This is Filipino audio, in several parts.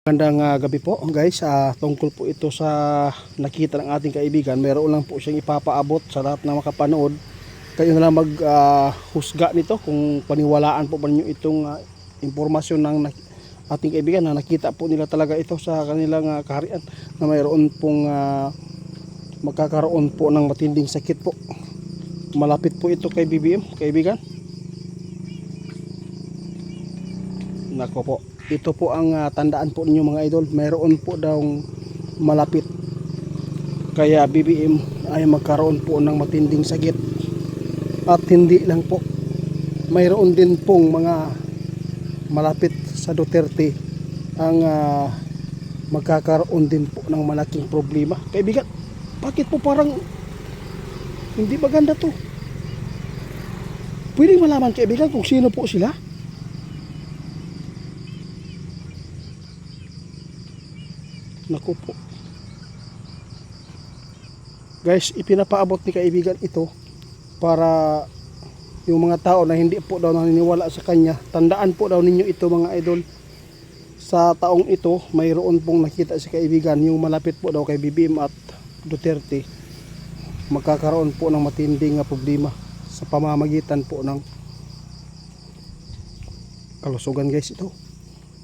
Magandang gabi po guys. Tungkol po ito sa nakita ng ating kaibigan. Meron lang po siyang ipapaabot sa lahat na makapanood. Kayo na lang husga nito kung paniwalaan po ba ninyo itong impormasyon ng ating kaibigan na nakita po nila talaga ito sa kanilang kaharian na mayroon pong magkakaroon po ng matinding sakit po. Malapit po ito kay BBM, kaibigan. Nako po. Ito po ang tandaan po ninyo mga idol. Mayroon po daw malapit. Kaya BBM ay magkaroon po ng matinding sakit. At hindi lang po. Mayroon din pong mga malapit sa Duterte ang magkakaroon din po ng malaking problema. Kaibigan, bakit po parang hindi maganda to? Pwedeng malaman kaibigan kung sino po sila? Naku po. Guys, ipinapaabot ni kaibigan ito para yung mga tao na hindi po daw naniniwala sa kanya, tandaan po daw ninyo ito mga idol. Sa taong ito, mayroon pong nakita si kaibigan, yung malapit po daw kay BBM at Duterte, magkakaroon po ng matinding problema sa pamamagitan po ng kalusugan guys ito.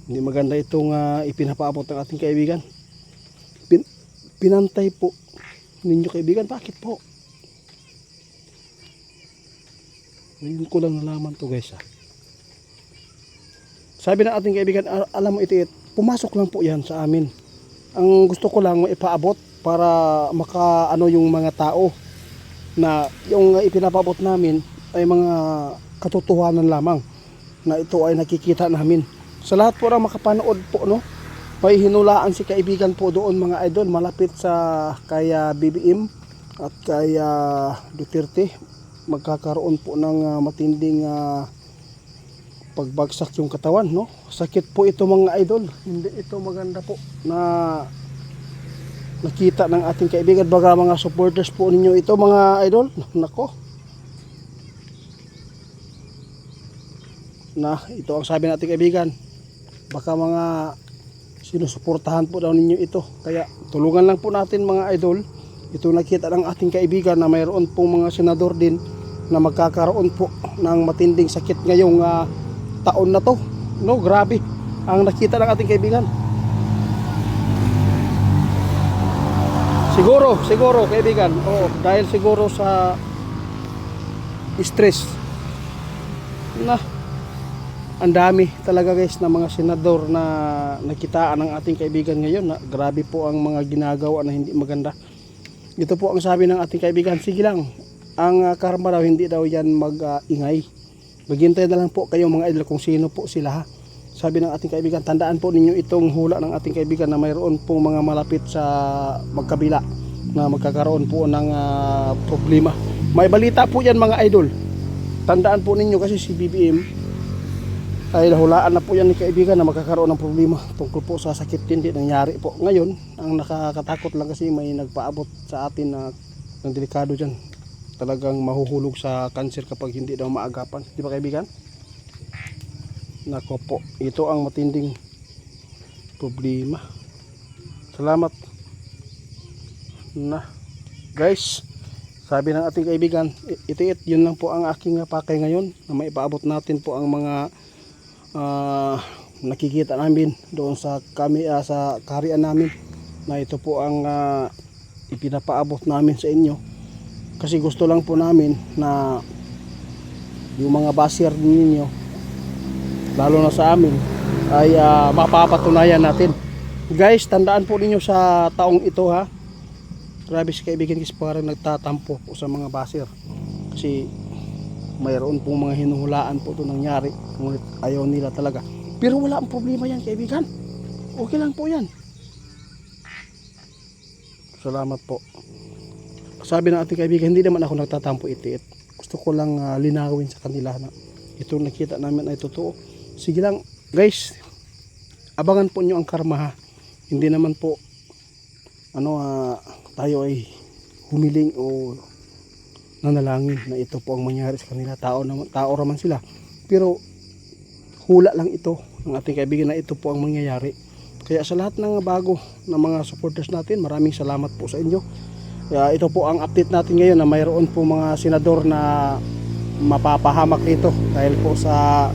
Hindi maganda itong ipinapaabot ng ating kaibigan. Pinantay po ninyo kaibigan, bakit po? Ngayon ko lang nalaman to guys Sabi ng ating kaibigan, alam mo ito, pumasok lang po yan sa amin. Ang gusto ko lang ipaabot para makaano yung mga tao na yung ipinapaabot namin ay mga katotohanan lamang na ito ay nakikita namin. Sa lahat po na makapanood po, no? May hinulaan si kaibigan po doon mga idol, malapit sa kaya BBM at kaya Duterte. Magkakaroon po ng matinding pagbagsak yung katawan, no? Sakit po ito mga idol, hindi ito maganda po na nakita ng ating kaibigan. Baga mga supporters po ninyo ito mga idol. Nako, na ito ang sabi ng ating kaibigan, baka mga sinusuportahan po daw ninyo ito. Kaya tulungan lang po natin mga idol. Ito nakita ng ating kaibigan na mayroon pong mga senador din na magkakaroon po ng matinding sakit ngayong taon na to, no? Grabe ang nakita ng ating kaibigan. Siguro kaibigan, dahil siguro sa stress na ang dami talaga guys na mga senador na nakitaan ng ating kaibigan ngayon na grabe po ang mga ginagawa na hindi maganda. Ito po ang sabi ng ating kaibigan, sige lang, ang karma daw hindi daw yan mag-ingay. Maghintay na lang po kayo mga idol kung sino po sila ha. Sabi ng ating kaibigan, tandaan po ninyo itong hula ng ating kaibigan na mayroon pong mga malapit sa magkabila na magkakaroon po ng problema. May balita po yan mga idol. Tandaan po ninyo kasi si BBM ay nahulaan na po yan ni kaibigan na magkakaroon ng problema tungkol po sa sakit din nangyari po. Ngayon, ang nakakatakot lang kasi may nagpaabot sa atin na ng delikado dyan. Talagang mahuhulog sa cancer kapag hindi daw maagapan. Di ba kaibigan? Nako po, ito ang matinding problema. Salamat na guys. Sabi ng ating kaibigan, yun lang po ang aking pakay ngayon na maipaabot natin po ang mga nakikita namin doon sa sa kaharian namin, na ito po ang ipinapaabot namin sa inyo kasi gusto lang po namin na yung mga basher ninyo lalo na sa amin ay mapapatunayan natin guys. Tandaan po ninyo sa taong ito ha, grabe si kaibigan kasi parang nagtatampo po sa mga basher kasi mayroon pong mga hinuhulaan po ito nangyari, ngunit ayaw nila talaga. Pero wala ang problema yan kaibigan, okay lang po yan. Salamat po. Sabi ng ating kaibigan, hindi naman ako nagtatampo itiit. Gusto ko lang linawin sa kanila na ito nakita namin ay totoo. Sige lang guys, abangan po nyo ang karma ha. Hindi naman po tayo ay humiling o nanalangin na ito po ang mangyari sa kanila. Tao naman sila, pero hula lang ito ng ating kaibigan na ito po ang mangyayari. Kaya sa lahat ng bago na mga supporters natin, maraming salamat po sa inyo. Kaya ito po ang update natin ngayon na mayroon po mga senador na mapapahamak dito dahil po sa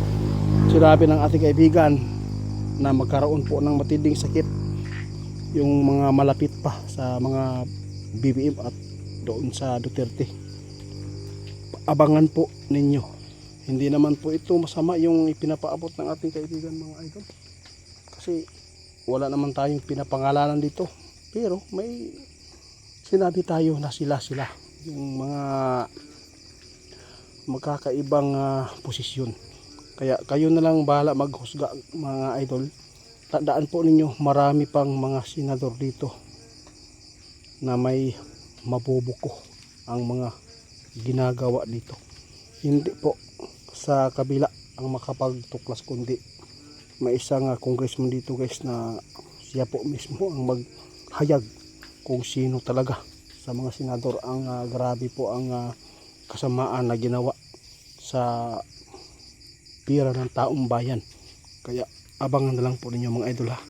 sinabi ng ating kaibigan na magkaroon po ng matinding sakit yung mga malapit pa sa mga BBM at doon sa Duterte. Abangan po ninyo. Hindi naman po ito masama yung ipinapaabot ng ating kaibigan mga idol. Kasi wala naman tayong pinapangalanan dito. Pero may sinabi tayo na sila yung mga magkakaibang posisyon. Kaya kayo na lang bahala maghusga mga idol. Tandaan po ninyo, marami pang mga senador dito na may mabubuko ang mga ginagawa dito. Hindi po sa kabila ang makapagtuklas, kundi may isang congressman dito guys na siya po mismo ang maghayag kung sino talaga sa mga senador ang grabe po ang kasamaan na ginawa sa pira ng taong bayan. Kaya abangan na lang po ninyo mga idol ha.